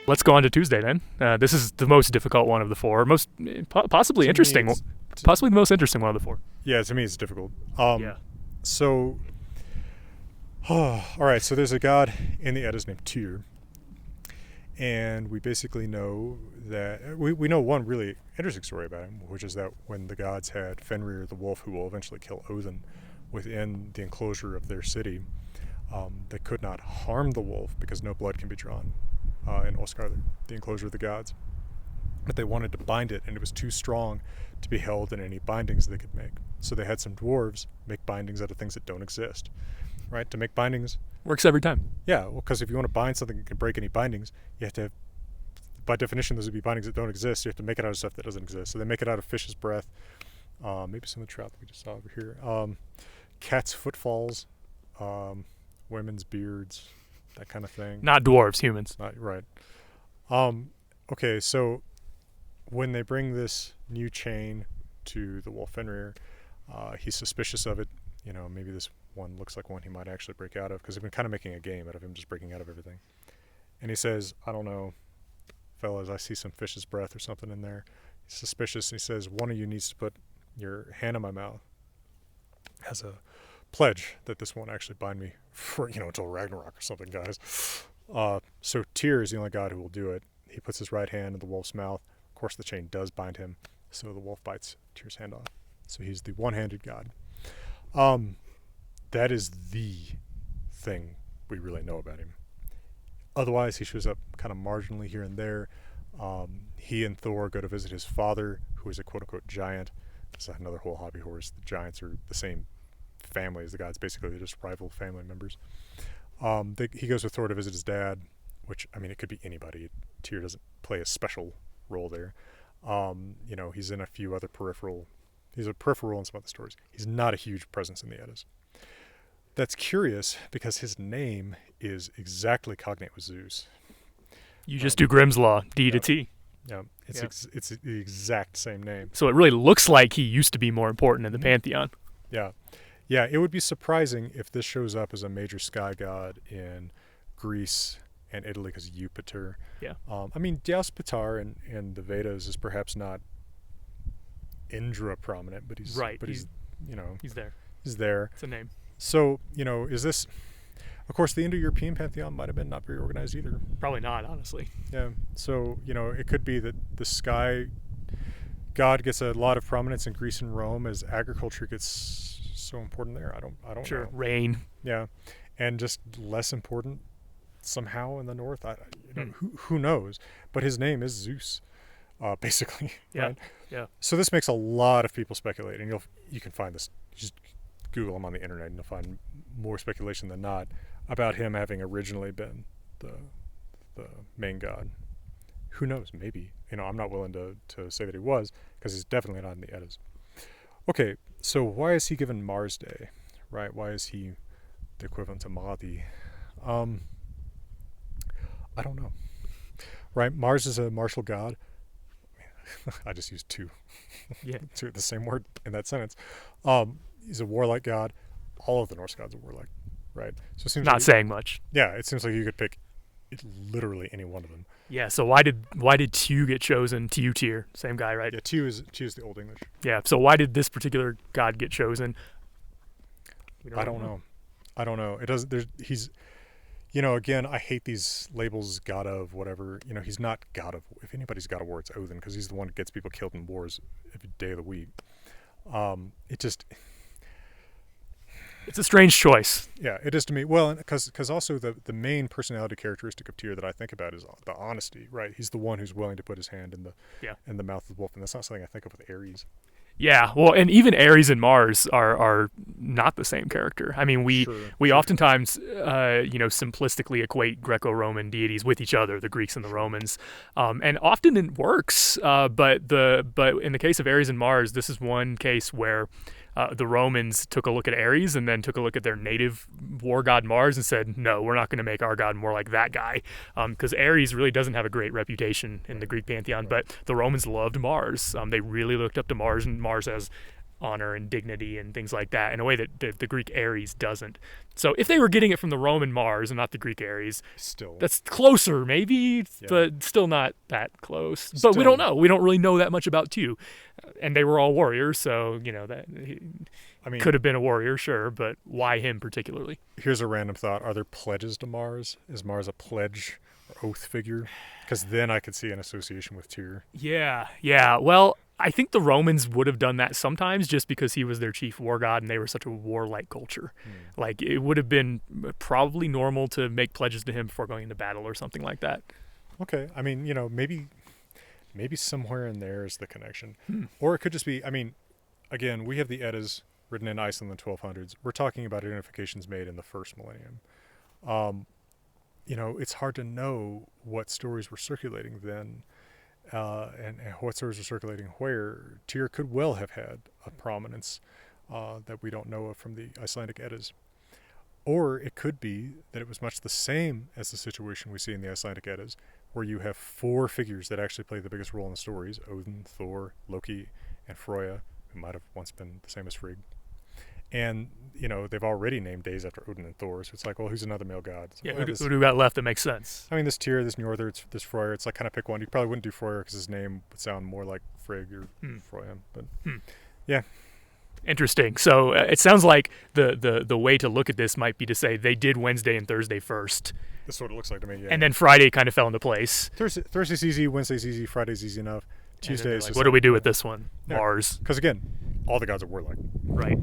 let's go on to Tuesday then. This is the most difficult one of the four, possibly interesting, possibly the most interesting one of the four. Yeah, to me it's difficult. Yeah. So, all right. So there's a god in the Eddas named Tyr, and we basically know that we know one really interesting story about him, which is that when the gods had Fenrir the wolf, who will eventually kill Odin, within the enclosure of their city, they could not harm the wolf because no blood can be drawn in Oskar, the enclosure of the gods. But they wanted to bind it, and it was too strong to be held in any bindings they could make. So they had some dwarves make bindings out of things that don't exist, right? To make bindings works every time. Yeah, well, because if you want to bind something that can break any bindings, you have to have, by definition, those would be bindings that don't exist. You have to make it out of stuff that doesn't exist. So they make it out of fish's breath, maybe some of the trout that we just saw over here, cat's footfalls, women's beards, that kind of thing. Not dwarves, humans. Not right. Okay, so when they bring this new chain to the wolf Fenrir, he's suspicious of it. You know, maybe this one looks like one he might actually break out of, because they've been kind of making a game out of him just breaking out of everything. And he says, I don't know, fellas, I see some fish's breath or something in there. He's suspicious, and he says, one of you needs to put your hand in my mouth as a pledge that this won't actually bind me for, until Ragnarok or something, guys. So Tyr is the only god who will do it. He puts his right hand in the wolf's mouth. Of course, the chain does bind him, so the wolf bites Tyr's hand off. So he's the one-handed god. That is the thing we really know about him. Otherwise, he shows up kind of marginally here and there. He and Thor go to visit his father, who is a quote-unquote giant. It's another whole hobby horse. The giants are the same family as the gods. Basically, they're just rival family members. He goes with Thor to visit his dad, which, it could be anybody. Tyr doesn't play a special role there. He's in a few other he's a peripheral in some other stories. He's not a huge presence in the Eddas. That's curious because his name is exactly cognate with Zeus. You just do Grimm's Law, D to T. Yeah, it's the exact same name. So it really looks like he used to be more important in the pantheon. Yeah. Yeah, it would be surprising if this shows up as a major sky god in Greece and Italy because of Jupiter. Yeah. Deus Pitar in the Vedas is perhaps not Indra prominent, but he's right. But he's there. He's there. It's a name. So is this? Of course, the Indo-European pantheon might have been not very organized either. Probably not, honestly. Yeah. So it could be that the sky god gets a lot of prominence in Greece and Rome as agriculture gets so important there. I don't sure. know. Rain. Yeah, and just less important somehow in the north. Who knows? But his name is Zeus, basically. Yeah. Right? Yeah. So this makes a lot of people speculate, and you can find this. Just Google him on the internet, and you'll find more speculation than not about him having originally been the main god. Who knows? Maybe. I'm not willing to say that he was, because he's definitely not in the Eddas. Okay, so why is he given Mars Day, right? Why is he the equivalent to Mahdi? I don't know, right? Mars is a martial god. I just used two. Yeah. Two, the same word in that sentence. He's a warlike god. All of the Norse gods are warlike, right? So it seems not saying much. Yeah, it seems like you could pick literally any one of them. Yeah. So why did Tew get chosen? Tyr, same guy, right? Yeah, Tew is the Old English. Yeah. So why did this particular god get chosen? I don't know. It doesn't. He's. Again, I hate these labels, god of whatever. He's not god of. If anybody's god of war, it's Odin, because he's the one that gets people killed in wars every day of the week. It's a strange choice. Yeah, it is to me. Well, because also the main personality characteristic of Tyr that I think about is the honesty, right? He's the one who's willing to put his hand in the mouth of the wolf, and that's not something I think of with Ares. Yeah, well, and even Ares and Mars are not the same character. We oftentimes, simplistically equate Greco-Roman deities with each other, the Greeks and the Romans, and often it works. But in the case of Ares and Mars, this is one case where the Romans took a look at Ares and then took a look at their native war god Mars and said, no, we're not going to make our god more like that guy, because Ares really doesn't have a great reputation in the Greek pantheon, but the Romans loved Mars. They really looked up to Mars, and Mars has honor and dignity and things like that in a way that the Greek Ares doesn't. So if they were getting it from the Roman Mars and not the Greek Ares, still, that's closer maybe, but still not that close. But we don't know. We don't really know that much about Tyr. And they were all warriors, so that could have been a warrior, sure, but why him particularly? Here's a random thought: are there pledges to Mars? Is Mars a pledge or oath figure? Because then I could see an association with Tyr. Yeah. Well, I think the Romans would have done that sometimes just because he was their chief war god and they were such a warlike culture. Like, it would have been probably normal to make pledges to him before going into battle or something like that. Okay. I mean, maybe somewhere in there is the connection. Or it could just be, again, we have the Eddas written in Iceland in the 1200s. We're talking about identifications made in the first millennium. It's hard to know what stories were circulating then. And what stories are circulating where. Tyr could well have had a prominence that we don't know of from the Icelandic Eddas. Or it could be that it was much the same as the situation we see in the Icelandic Eddas, where you have 4 figures that actually play the biggest role in the stories: Odin, Thor, Loki, and Freyja, who might have once been the same as Frigg. And, they've already named days after Odin and Thor, so it's like, well, who's another male god? So, who do we got left that makes sense? This Tyr, this Njordur, this Freyr, it's like, kind of pick one. You probably wouldn't do Freyr because his name would sound more like Frigg or Freyja, but yeah. Interesting. So it sounds like the way to look at this might be to say they did Wednesday and Thursday first. That's what it looks like to me, yeah. And then Friday kind of fell into place. Thursday's easy, Wednesday's easy, Friday's easy enough. Tuesday is what do we do with this one? Mars. Because, again, all the gods are warlike. Right.